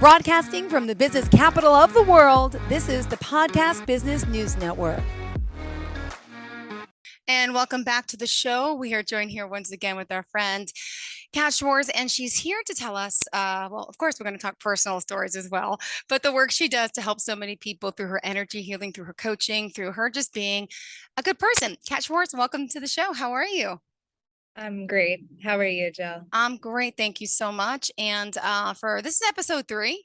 Broadcasting from the business capital of the world, this is the Podcast Business News Network. And welcome back to the show. We are joined here once again with our friend, Kat Schwarz, and she's here to tell us, well, of course, we're going to talk personal stories as well, but the work she does to help so many people through her energy healing, through her coaching, through her just being a good person. Kat Schwarz, welcome to the show. How are you? I'm great. How are you, Jill? I'm great. Thank you so much. And this is episode 3.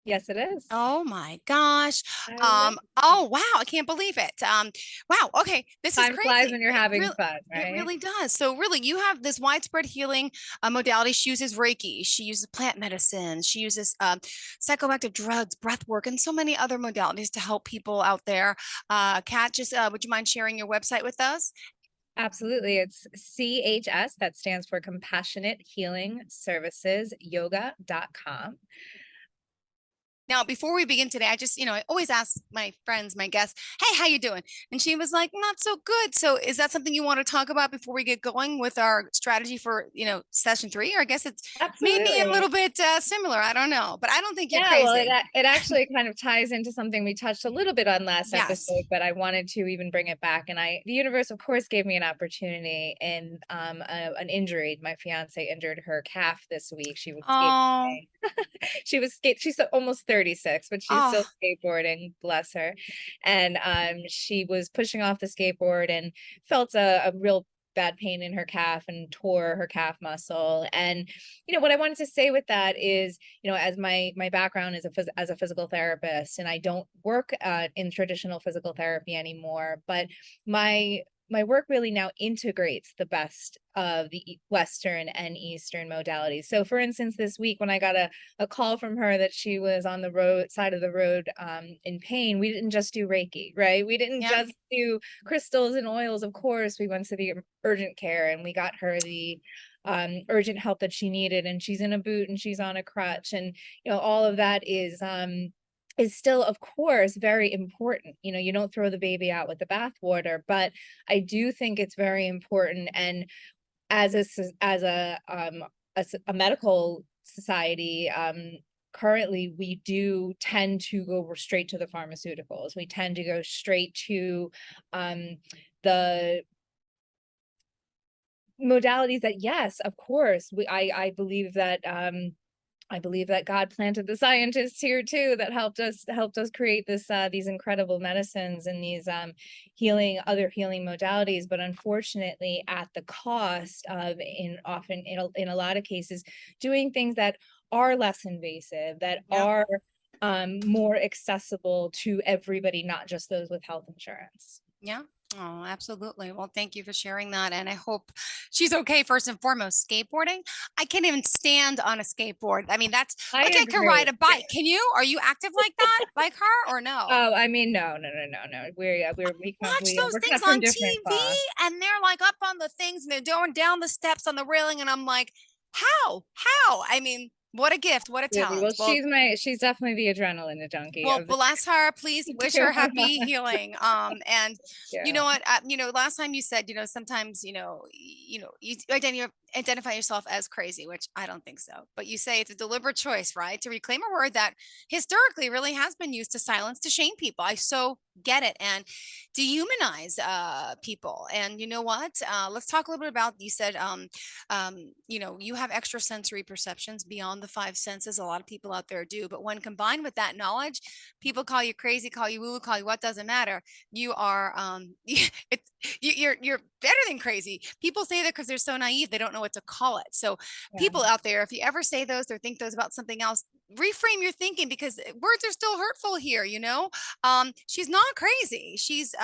Yes, it is. Oh my gosh. I Oh wow, I can't believe it. Wow, okay, this is Time flies crazy. when you're having fun, It right? really does. So really, you have this widespread healing modality. She uses Reiki, she uses plant medicine, she uses psychoactive drugs, breath work, and so many other modalities to help people out there. Kat, just would you mind sharing your website with us? Absolutely. It's CHS, that stands for Compassionate Healing Services Yoga.com. Now, before we begin today, I just, I always ask my friends, my guests, hey, how you doing? And she was like, not so good. So is that something you want to talk about before we get going with our strategy for, session 3? Or I guess it's maybe a Absolutely. little bit similar. I don't know, but I don't think you're Yeah, well, crazy. it actually kind of ties into something we touched a little bit on last Yes. episode, but I wanted to even bring it back. And the universe, of course, gave me an opportunity in an injury. My fiance injured her calf this week. She was Oh, skateboarding. She's almost 36, but she's still oh, skateboarding, bless her. And she was pushing off the skateboard and felt a real bad pain in her calf and tore her calf muscle. And what I wanted to say with that is, as my background is as a physical therapist, and I don't work in traditional physical therapy anymore, but my work really now integrates the best of the Western and Eastern modalities. So for instance, this week when I got a call from her that she was on the side of the road in pain, we didn't just do Reiki, right? We didn't yeah. just do crystals and oils. Of course, we went to the urgent care and we got her the urgent help that she needed. And she's in a boot and she's on a crutch. And, all of that is still, of course, very important. You don't throw the baby out with the bathwater, but I do think it's very important. And as a medical society, currently we do tend to go straight to the pharmaceuticals. We tend to go straight to the modalities that, yes, of course, I believe that God planted the scientists here too that helped us create these incredible medicines and these other healing modalities, but unfortunately at the cost of, in a lot of cases, doing things that are less invasive, that Yeah. are more accessible to everybody, not just those with health insurance. Yeah. Oh, absolutely. Well, thank you for sharing that. And I hope she's okay, first and foremost. Skateboarding. I can't even stand on a skateboard. I mean, that's I like I can ride agree. a bike. Can you? Are you active like that, like her, or no? Oh, I mean, no. Watch those We're things cut from on different TV cloth. and they're like up on the things and they're going down the steps on the railing. And I'm like, how? How? I mean, what a gift. What a Absolutely. Well, talent. Well, she's definitely the adrenaline junkie well, of the bless her. Please wish her happy healing. And you know yeah. what? Last time you said, sometimes, you identify yourself as crazy, which I don't think so. But you say it's a deliberate choice, right? To reclaim a word that historically really has been used to silence, to shame people. I so get it, and dehumanize people. And you know what? Let's talk a little bit about. You said, you have extrasensory perceptions beyond the 5 senses. A lot of people out there do, but when combined with that knowledge, people call you crazy, call you woo, call you what, doesn't matter. You are you're better than crazy. People say that because they're so naive, they don't know what to call it. So Yeah. people out there, if you ever say those or think those about something else, reframe your thinking, because words are still hurtful here. She's not crazy. She's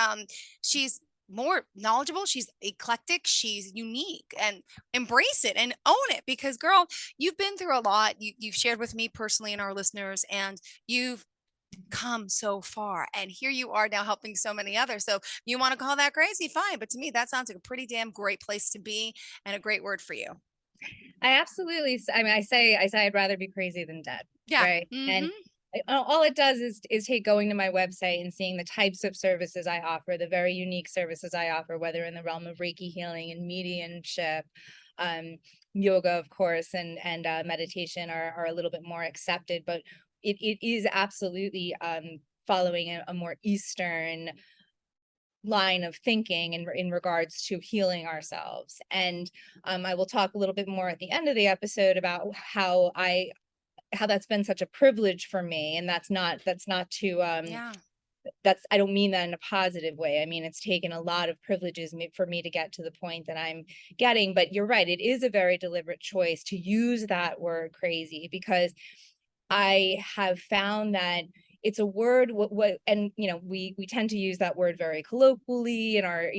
more knowledgeable, she's eclectic, she's unique, and embrace it and own it, because girl, you've been through a lot. You've shared with me personally and our listeners, and you've come so far, and here you are now helping so many others. So you want to call that crazy, fine, but to me that sounds like a pretty damn great place to be and a great word for you. I mean, I say I'd rather be crazy than dead, Yeah. right? Mm-hmm. And all it does is take going to my website and seeing the types of services I offer, the very unique services I offer, whether in the realm of Reiki healing and mediumship, Yoga, of course, and meditation are a little bit more accepted, but it is absolutely following a more Eastern line of thinking in regards to healing ourselves. And I will talk a little bit more at the end of the episode about how that's been such a privilege for me. And that's not to Yeah. that's I don't mean that in a positive way. I mean, it's taken a lot of privileges for me to get to the point that I'm getting. But you're right, it is a very deliberate choice to use that word crazy, because I have found that it's a word what and we tend to use that word very colloquially in our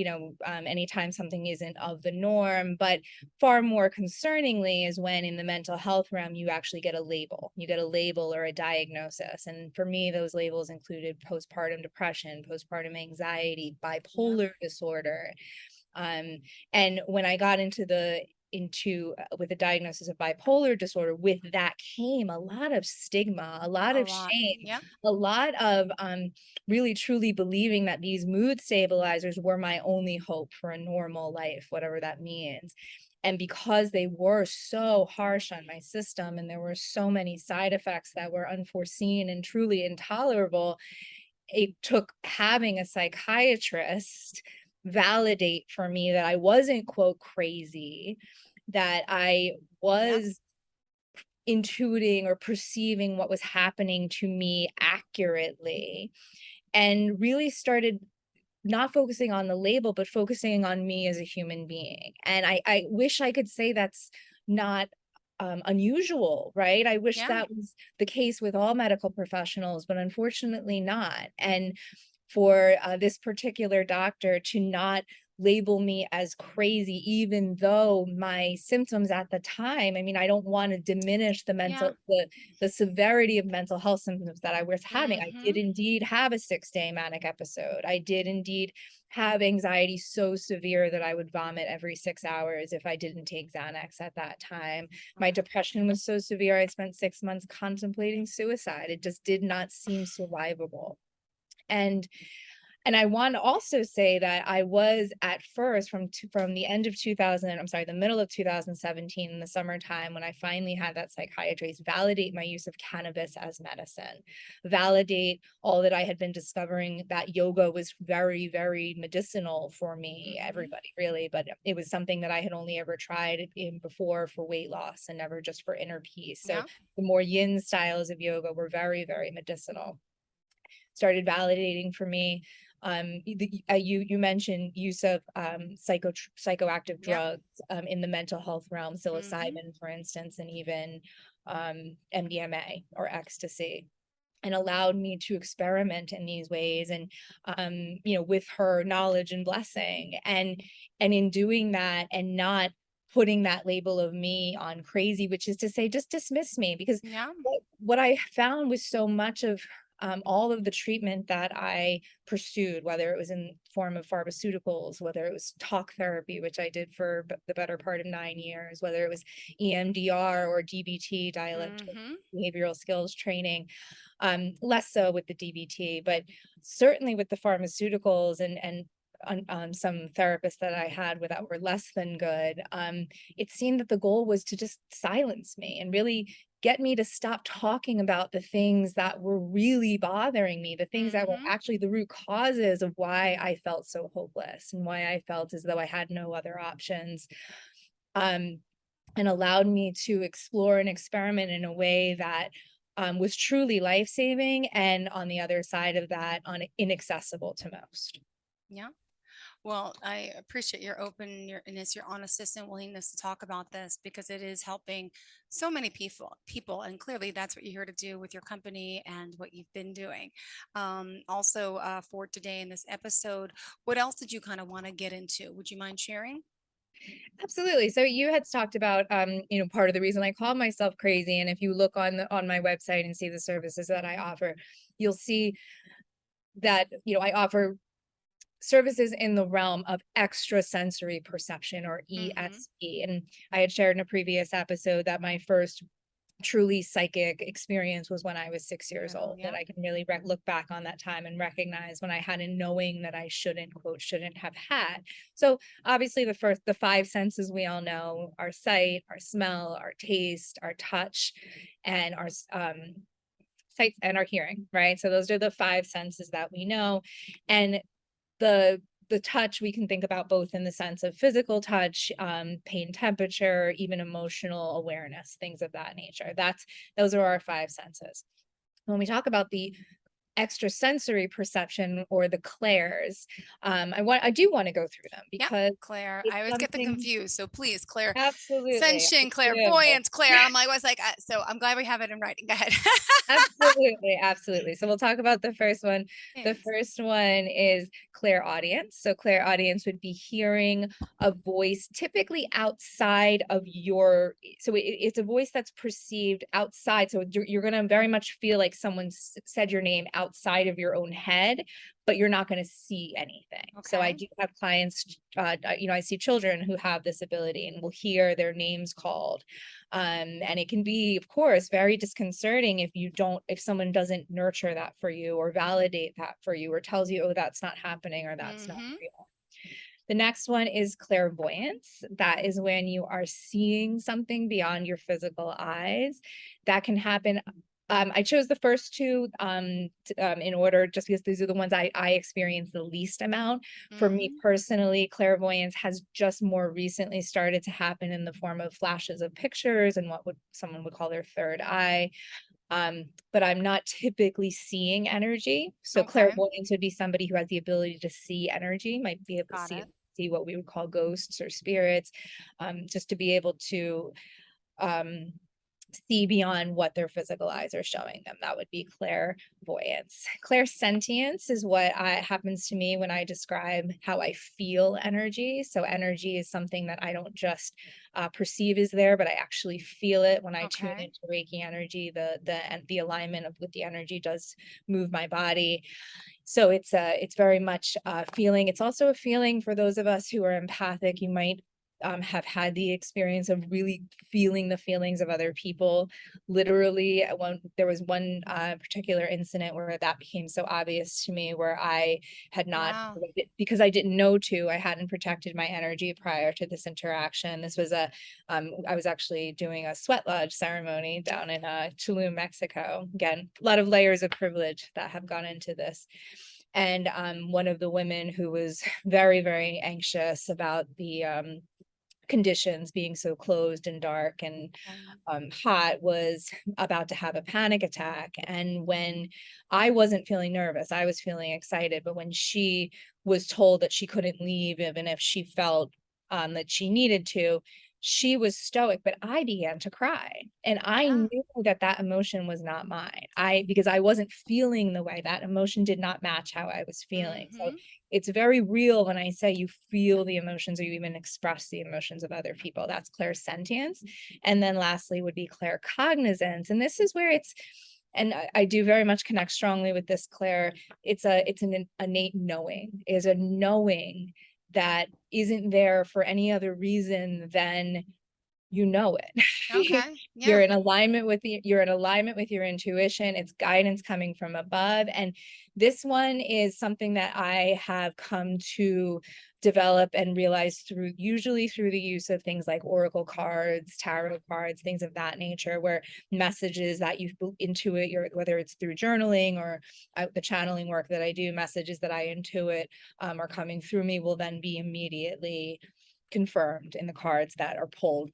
anytime something isn't of the norm, but far more concerningly is when in the mental health realm you actually get a label. You get a label or a diagnosis, and for me those labels included postpartum depression, postpartum anxiety, Yeah. bipolar disorder. um, and when I got with the diagnosis of bipolar disorder, with that came a lot of stigma, a lot A of lot. shame, Yeah. a lot of really truly believing that these mood stabilizers were my only hope for a normal life, whatever that means. And because they were so harsh on my system and there were so many side effects that were unforeseen and truly intolerable, it took having a psychiatrist validate for me that I wasn't, quote, crazy, that I Yeah. was intuiting or perceiving what was happening to me accurately, and really started not focusing on the label, but focusing on me as a human being. And I wish I could say that's not unusual, right? I wish Yeah. that was the case with all medical professionals, but unfortunately not. And for this particular doctor to not label me as crazy, even though my symptoms at the time, I mean, I don't want to diminish Yeah. the severity of mental health symptoms that I was having. I did Mhm. indeed have a 6-day manic episode. I did indeed have anxiety so severe that I would vomit every 6 hours if I didn't take Xanax at that time. My Wow. depression was so severe, I spent 6 months contemplating suicide. It just did not seem survivable. And I want to also say that I was at first from the end of 2000, I'm sorry, the middle of 2017 in the summertime, when I finally had that psychiatrist validate my use of cannabis as medicine, validate all that I had been discovering, that yoga was very, very medicinal for me, Mhm. everybody really, but it was something that I had only ever tried in before for weight loss and never just for inner peace. So Yeah. the more yin styles of yoga were very, very medicinal. Started validating for me. You mentioned use of psychoactive Yeah. drugs in the mental health realm, Mhm. psilocybin, for instance, and even MDMA or ecstasy, and allowed me to experiment in these ways, and with her knowledge and blessing, and in doing that and not putting that label of me on crazy, which is to say just dismiss me, because Yeah. what I found was so much of all of the treatment that I pursued, whether it was in form of pharmaceuticals, whether it was talk therapy, which I did for the better part of 9 years, whether it was EMDR or DBT, dialectical Mhm. behavioral skills training, less so with the DBT, but certainly with the pharmaceuticals and on some therapists that I had that were less than good. It seemed that the goal was to just silence me and really get me to stop talking about the things that were really bothering me, the things that were Mhm. actually the root causes of why I felt so hopeless and why I felt as though I had no other options. Um, and allowed me to explore and experiment in a way that was truly life-saving, and on the other side of that, inaccessible to most. Yeah. Well, I appreciate your openness, your honesty and willingness to talk about this because it is helping so many people, and clearly that's what you're here to do with your company and what you've been doing. Also, for today in this episode, what else did you kind of want to get into? Would you mind sharing? Absolutely. So you had talked about, part of the reason I call myself crazy, and if you look on my website and see the services that I offer, you'll see that I offer services in the realm of extrasensory perception, or Mm-hmm. ESP. And I had shared in a previous episode that my first truly psychic experience was when I was 6 years Oh, old, that yeah. I can really look back on that time and recognize when I had a knowing that I shouldn't, quote, shouldn't have had. So obviously the five senses we all know: our sight, our smell, our taste, our touch, and our sight and our hearing, right? So those are the five senses that we know. And the the touch we can think about both in the sense of physical touch, pain, temperature, even emotional awareness, things of that nature. Those are our five senses. When we talk about the extrasensory perception, or the clairs, I do want to go through them Yep. because Claire. it's I always get them something. confused. So please, Claire Absolutely. Sensation, Good. clairvoyance, Claire. I'm like, I was like, so I'm glad we have it in writing. Go ahead. Absolutely, absolutely. So we'll talk about the first one. The Thanks. first one is clairaudience. So clairaudience would be hearing a voice typically outside of your, so it's a voice that's perceived outside. So you're going to very much feel like someone said your name outside of your own head, but you're not going to see anything. So I Okay. do have clients, I see children who have this ability and will hear their names called. And it can be, of course, very disconcerting if someone doesn't nurture that for you, or validate that for you, or tells you, oh, that's not happening, or that's not Mm-hmm. real. The next one is clairvoyance. That is when you are seeing something beyond your physical eyes. That can happen. I chose the first two in order, just because these are the ones I experience the least amount. For me Mm-hmm. personally, clairvoyance has just more recently started to happen in the form of flashes of pictures and what would someone would call their third eye. But I'm not typically seeing energy. So Okay. clairvoyance would be somebody who has the ability to see energy, might be able to Got it. see what we would call ghosts or spirits, just to be able to um, see beyond what their physical eyes are showing them. That would be clairvoyance. Clairsentience is what happens to me when I describe how I feel energy. So energy is something that I don't just perceive is there, but I actually feel it when I tune Okay. into Reiki energy. The alignment with the energy does move my body. So it's very much a feeling. It's also a feeling for those of us who are empathic. You might have had the experience of really feeling the feelings of other people. Literally, there was one particular incident where that became so obvious to me, where I had not, Wow. because I didn't know to, I hadn't protected my energy prior to this interaction. This was I was actually doing a sweat lodge ceremony down in Tulum, Mexico. Again, a lot of layers of privilege that have gone into this. And one of the women who was very, very anxious about the conditions being so closed and dark and Um, hot was about to have a panic attack. And when I wasn't feeling nervous, I was feeling excited. But when she was told that she couldn't leave, even if she felt that she needed to, she was stoic, but I began to cry. And I yeah. knew that that emotion was not mine. Because I wasn't feeling the way, that emotion did not match how I was feeling. So Mm-hmm. it's very real when I say you feel the emotions, or you even express the emotions of other people. That's clairsentience. And then lastly would be claircognizance. And this is where and I do very much connect strongly with this, Claire. It's an innate knowing, is a knowing that isn't there for any other reason than you know it. Okay. You're Yeah. in alignment with you're in alignment with your intuition. It's guidance coming from above. And this one is something that I have come to develop and realize usually through the use of things like oracle cards, tarot cards, things of that nature, where messages that you intuit, whether it's through journaling or the channeling work that I do, messages that I intuit are coming through me, will then be immediately confirmed in the cards that are pulled,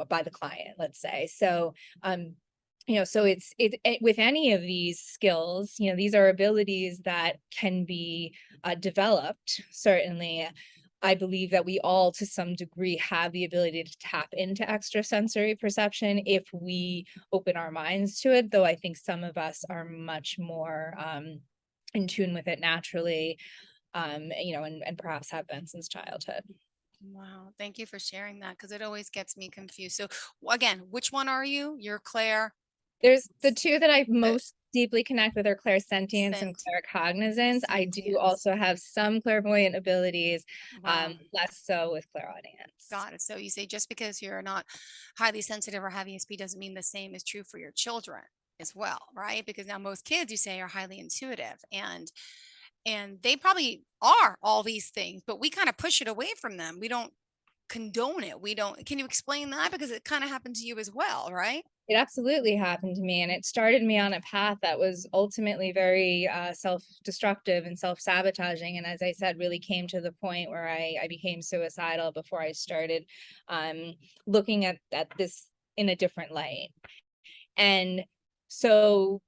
by the client, let's say. So so with any of these skills, these are abilities that can be developed. Certainly, I believe that we all to some degree have the ability to tap into extrasensory perception if we open our minds to it, though I think some of us are much more in tune with it naturally, and perhaps have been since childhood. Wow. Thank you for sharing that, because it always gets me confused. So again, which one are you? You're Claire. There's the two that I've The most deeply connect with her clairsentience and Sent claircognizance. I do sentience. also have some clairvoyant abilities, Wow. less so with clairaudience. Got it. So you say just because you're not highly sensitive or have ESP doesn't mean the same is true for your children as well, right? Because now most kids you say are highly intuitive and they probably are all these things, but we kind of push it away from them. We don't condone it. We don't. Can you explain that? Because it kind of happened to you as well, right? It absolutely happened to me, and it started me on a path that was ultimately very self-destructive and self-sabotaging. And as I said, really came to the point where I became suicidal before I started um, looking at this in a different light. And so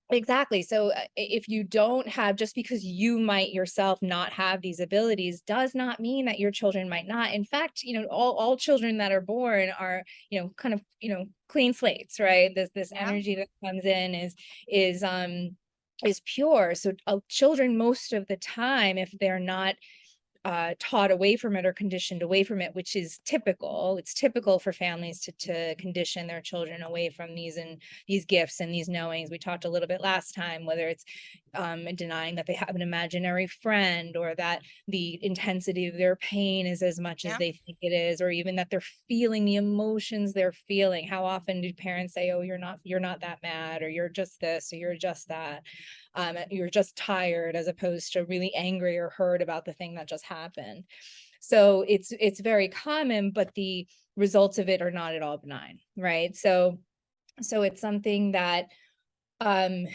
exactly. So if you don't have, just because you might yourself not have these abilities, does not mean that your children might not. In fact, all children that are born are, kind of, clean slates, right? This Yeah. energy that comes in is um is pure. So children, most of the time, if they're not taught away from it or conditioned away from it, which is typical. It's typical for families to condition their children away from these gifts and these knowings. We talked a little bit last time, whether it's denying that they have an imaginary friend, or that the intensity of their pain is as much as Yeah. they think it is, or even that they're feeling the emotions they're feeling. How often do parents say, "Oh, you're not that mad," or "You're just this," or "You're just that." You're just tired, as opposed to really angry or hurt about the thing that just happened. So it's very common, but the results of it are not at all benign, right? So it's something that um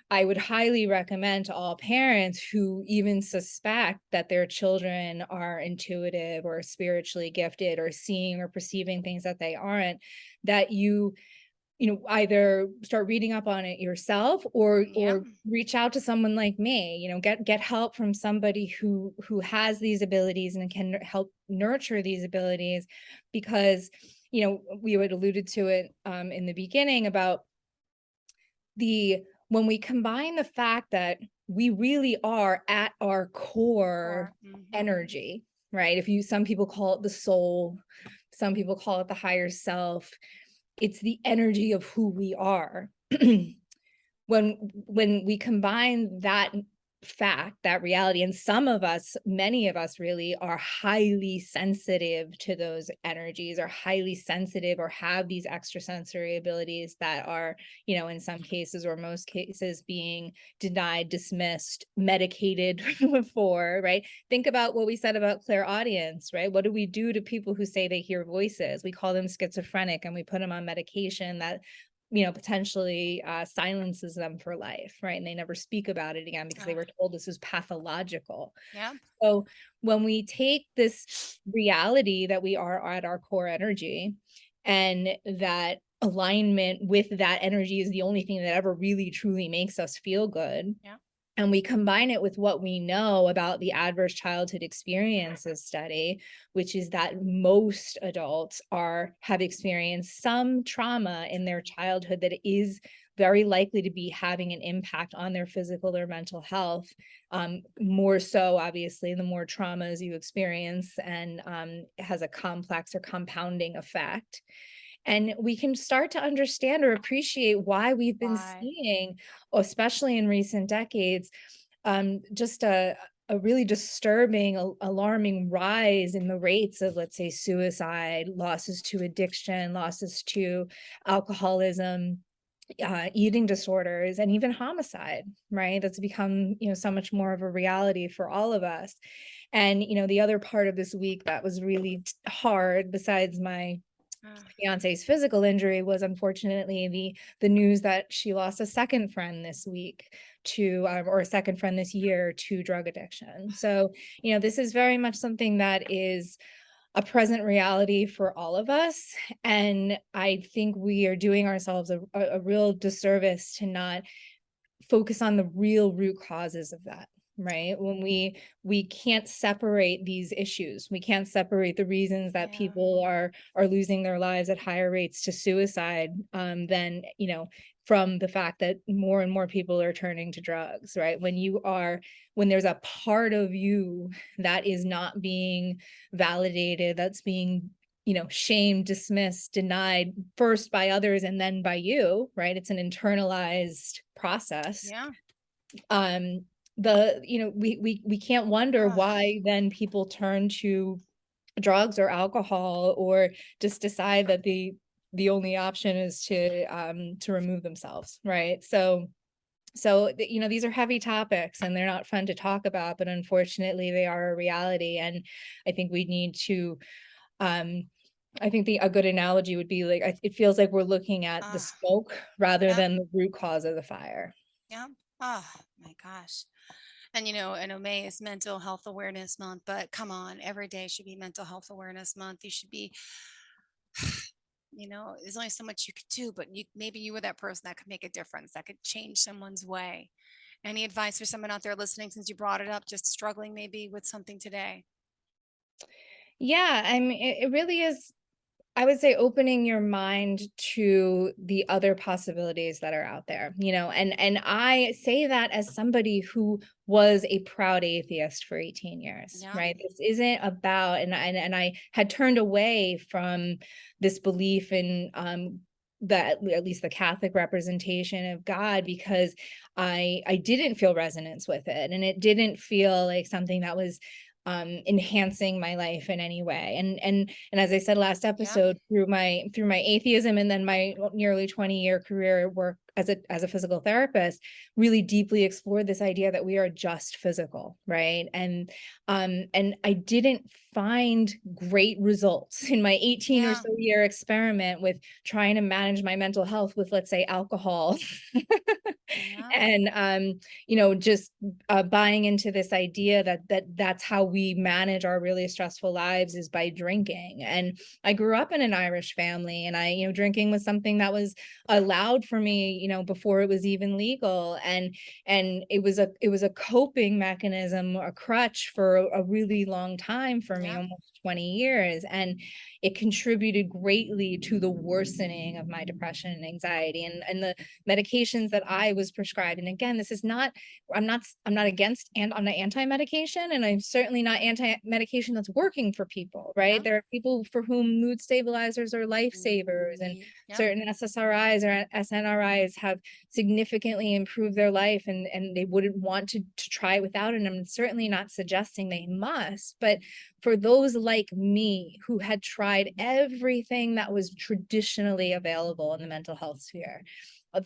I would highly recommend to all parents who even suspect that their children are intuitive or spiritually gifted, or seeing or perceiving things that they aren't, that either start reading up on it yourself, Yeah. or reach out to someone like me. Get help from somebody who has these abilities and can help nurture these abilities. Because we had alluded to it in the beginning about the when we combine the fact that we really are at our core Or energy, right? Some people call it the soul, some people call it the higher self. It's the energy of who we are. When we combine that fact, that reality, and many of us really are highly sensitive to those energies, or highly sensitive, or have these extrasensory abilities that are, in some cases or most cases, being denied, dismissed, medicated for, right? Think about what we said about clairaudience, right? What do we do to people who say they hear voices? We call them schizophrenic, and we put them on medication that potentially silences them for life, right? And they never speak about it again because they were told this was pathological. yeah. So when we take this reality that we are at our core energy, and that alignment with that energy is the only thing that ever really truly makes us feel good, Yeah. and we combine it with what we know about the adverse childhood experiences study, which is that most adults have experienced some trauma in their childhood that is very likely to be having an impact on their physical or mental health. More so, obviously, the more traumas you experience, and it has a complex or compounding effect. And we can start to understand or appreciate why we've been Why? seeing, especially in recent decades, just a really disturbing, alarming rise in the rates of, let's say, suicide, losses to addiction, losses to alcoholism, eating disorders, and even homicide, right? That's become, so much more of a reality for all of us. And, the other part of this week that was really hard, besides my Uh, fiance's physical injury, was unfortunately the news that she lost a second friend this week to or a second friend this year to drug addiction. So this is very much something that is a present reality for all of us, and I think we are doing ourselves a real disservice to not focus on the real root causes of that. Right? When we can't separate these issues, we can't separate the reasons that yeah. people are losing their lives at higher rates to suicide, than from the fact that more and more people are turning to drugs, right? When there's a part of you that is not being validated, that's being shamed, dismissed, denied first by others and then by you, right? It's an internalized process. Yeah. um we can't wonder Ugh. why then people turn to drugs or alcohol, or just decide that the only option is to remove themselves, right? These are heavy topics and they're not fun to talk about, but unfortunately they are a reality. And I think we need to um I think a good analogy would be like, it feels like we're looking at the Ugh. smoke rather Yep. than the root cause of the fire. Yep. Oh my gosh. And May is Mental Health Awareness Month, but come on, every day should be Mental Health Awareness Month. You should be, there's only so much you could do, but maybe you were that person that could make a difference, that could change someone's way. Any advice for someone out there listening since you brought it up, just struggling maybe with something today? Yeah, I mean, it really is. I would say opening your mind to the other possibilities that are out there, and I say that as somebody who was a proud atheist for 18 years, Yeah. right? This isn't about, and I had turned away from this belief in that, at least the Catholic representation of God, because I didn't feel resonance with it, and it didn't feel like something that was enhancing my life in any way. And as I said last Yeah. episode, through my atheism and then my nearly 20-year career work as a physical therapist, really deeply explored this idea that we are just physical, right? And I didn't find great results in my 18 or Yeah. so year experiment with trying to manage my mental health with, let's say, alcohol. Yeah. And just buying into this idea that's how we manage our really stressful lives, is by drinking. And I grew up in an Irish family, and drinking was something that was allowed for me, before it was even legal. And it was a coping mechanism, a crutch for a really long time for me, Yeah. almost 20 years. And it contributed greatly to the worsening of my depression and anxiety, and the medications that I was prescribed. And again, this is not, I'm not against, and I'm not anti-medication, and I'm certainly not anti-medication that's working for people, right? Yeah. There are people for whom mood stabilizers are lifesavers, and Yep. certain SSRIs or SNRIs have significantly improved their life, and they wouldn't want to try it without it. And I'm certainly not suggesting they must, but for those like me who had tried everything that was traditionally available in the mental health sphere,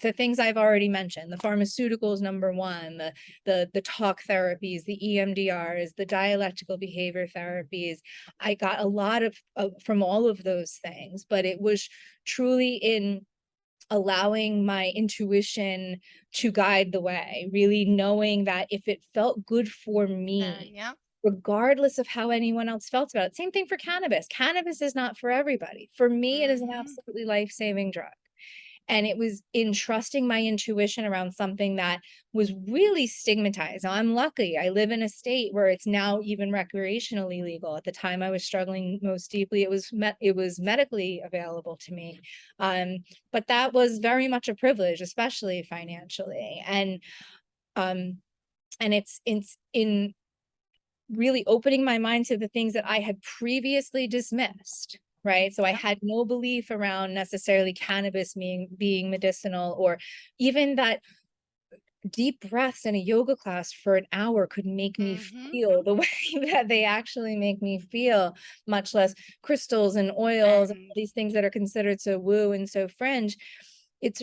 the things I've already mentioned, the pharmaceuticals, number one, the talk therapies, the EMDRs, the dialectical behavior therapies. I got a lot of from all of those things, but it was truly in allowing my intuition to guide the way, really knowing that if it felt good for me, Yep. regardless of how anyone else felt about it. Same thing for cannabis. Cannabis is not for everybody. For me, it is an Hmm. absolutely life-saving drug. And it was in trusting my intuition around something that was really stigmatized. Now, I'm lucky. I live in a state where it's now even recreationally legal. At the time I was struggling most deeply, it was medically available to me. Um, but that was very much a privilege, especially financially. Um, and it's in really opening my mind to the things that I had previously dismissed. Right. So I Yep. had no belief around necessarily cannabis being medicinal, or even that deep breaths in a yoga class for an hour could make me Hmm. feel the way that they actually make me feel, much less crystals and oils and all And these things that are considered so woo and so fringe.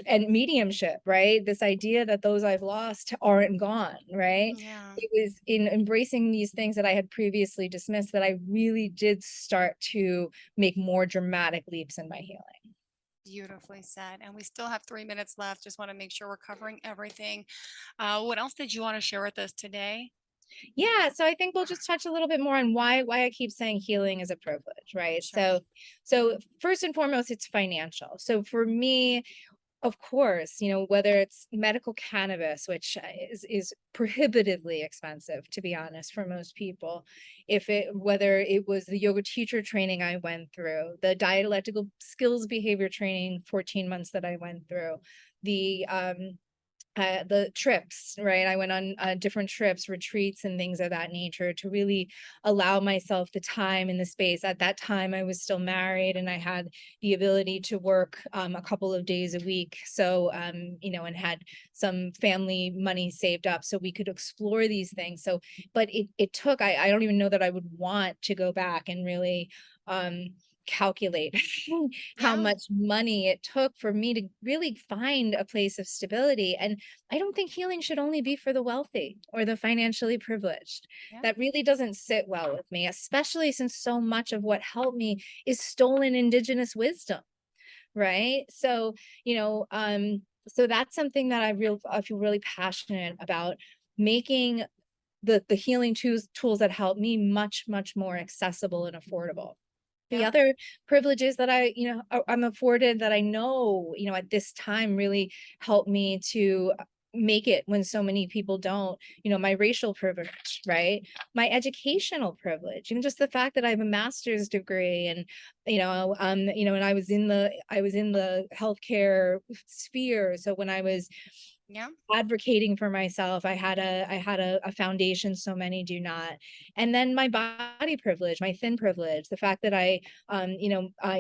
And mediumship, right? This idea that those I've lost aren't gone, right? yeah. It was in embracing these things that I had previously dismissed that I really did start to make more dramatic leaps in my healing. Beautifully said. And we still have 3 minutes left. Just want to make sure we're covering everything. What else did you want to share with us today? Yeah, so I think we'll just touch a little bit more on why I keep saying healing is a privilege, right? Sure. So first and foremost, it's financial. So for me, of course, whether it's medical cannabis, which is prohibitively expensive, to be honest, for most people, whether it was the yoga teacher training I went through, the dialectical skills behavior training, 14 months that I went through, the the trips, right? I went on different trips, retreats, and things of that nature to really allow myself the time and the space. At that time, I was still married and I had the ability to work a couple of days a week. So, and had some family money saved up so we could explore these things. So, but it took, I don't even know that I would want to go back and really calculate how Yeah. much money it took for me to really find a place of stability. And I don't think healing should only be for the wealthy or the financially privileged. Yeah. That really doesn't sit well with me, especially since so much of what helped me is stolen indigenous wisdom, right? So, so that's something that I feel really passionate about, making the healing tools that help me much, much more accessible and affordable. The Yeah. other privileges that I'm afforded that I know, at this time really help me to make it when so many people don't, my racial privilege, right? My educational privilege, and just the fact that I have a master's degree and, and I was in the healthcare sphere. So when I was Yeah. advocating for myself, I had a foundation so many do not. And then my body privilege, my thin privilege, the fact that I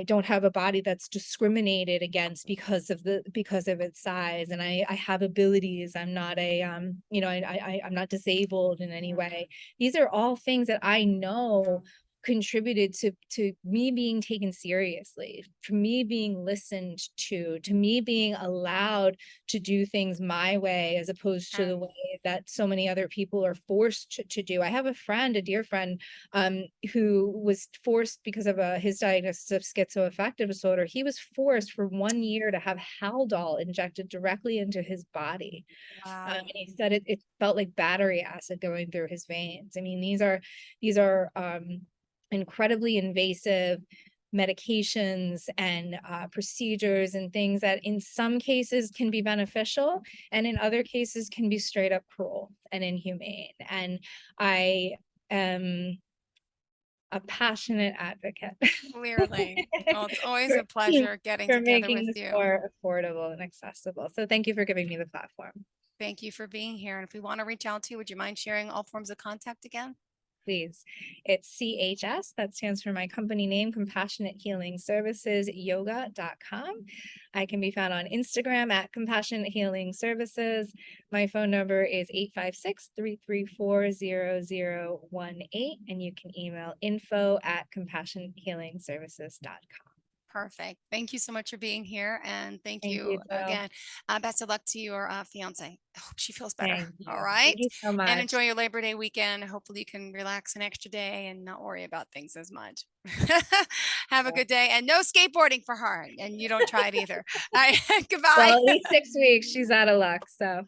don't have a body that's discriminated against because of its size, and I have abilities. I'm not I'm not disabled in any way. These are all things that I know contributed to me being taken seriously, to me being listened to me being allowed to do things my way as opposed to the way that so many other people are forced to do. I have a dear friend, who was forced because of his diagnosis of schizoaffective disorder. He was forced for 1 year to have Haldol injected directly into his body. And Wow. he said it felt like battery acid going through his veins. I mean, these are incredibly invasive medications and procedures and things that in some cases can be beneficial and in other cases can be straight up cruel and inhumane. And I am a passionate advocate Clearly. Well, it's always for, a pleasure getting for together making with this you. more affordable and accessible. So thank you for giving me the platform. Thank you for being here. And if we want to reach out to you, would you mind sharing all forms of contact again? Please. It's CHS, that stands for my company name, Compassionate Healing Services, yoga.com. I can be found on Instagram at Compassionate Healing Services. My phone number is 856-334-0018, and you can email info@compassionatehealingservices.com. Perfect. Thank you so much for being here. And thank Thank you, you Jill. again. Best of luck to your fiance. I hope she feels better. Thank All you. right. Thank you so And much. enjoy your Labor Day weekend. Hopefully, you can relax an extra day and not worry about things as much. Have a good day. And no skateboarding for her. And you don't try it either. All right. Well, Goodbye. at least 6 weeks, she's out of luck, so.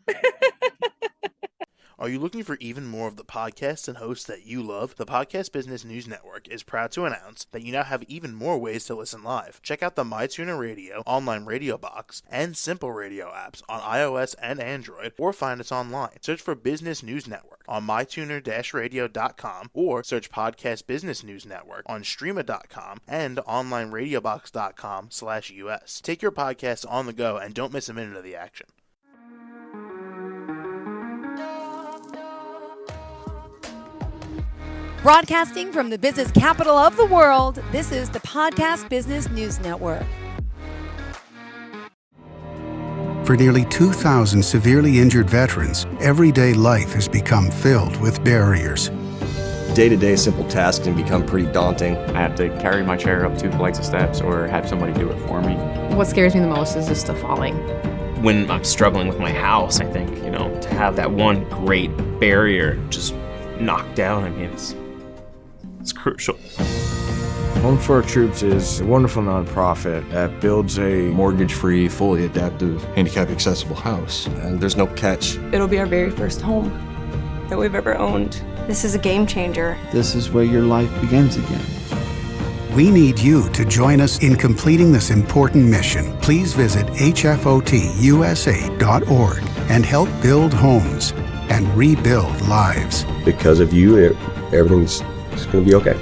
Are you looking for even more of the podcasts and hosts that you love? The Podcast Business News Network is proud to announce that you now have even more ways to listen live. Check out the MyTuner Radio, online radio box, and Simple Radio apps on iOS and Android, or find us online. Search for Business News Network on mytuner-radio.com, or search Podcast Business News Network on streama.com and onlineradiobox.com/US. Take your podcast on the go and don't miss a minute of the action. Broadcasting from the business capital of the world, this is the Podcast Business News Network. For nearly 2,000 severely injured veterans, everyday life has become filled with barriers. Day-to-day simple tasks can become pretty daunting. I have to carry my chair up 2 flights of steps or have somebody do it for me. What scares me the most is just the falling. When I'm struggling with my house, I think, to have that one great barrier just knocked down, it's crucial. Home for Our Troops is a wonderful nonprofit that builds a Mortgage-free, fully adaptive, handicap-accessible house. And there's no catch. It'll be our very first home that we've ever owned. This is a game changer. This is where your life begins again. We need you to join us in completing this important mission. Please visit hfotusa.org and help build homes and rebuild lives. Because of you, everything's going to be okay.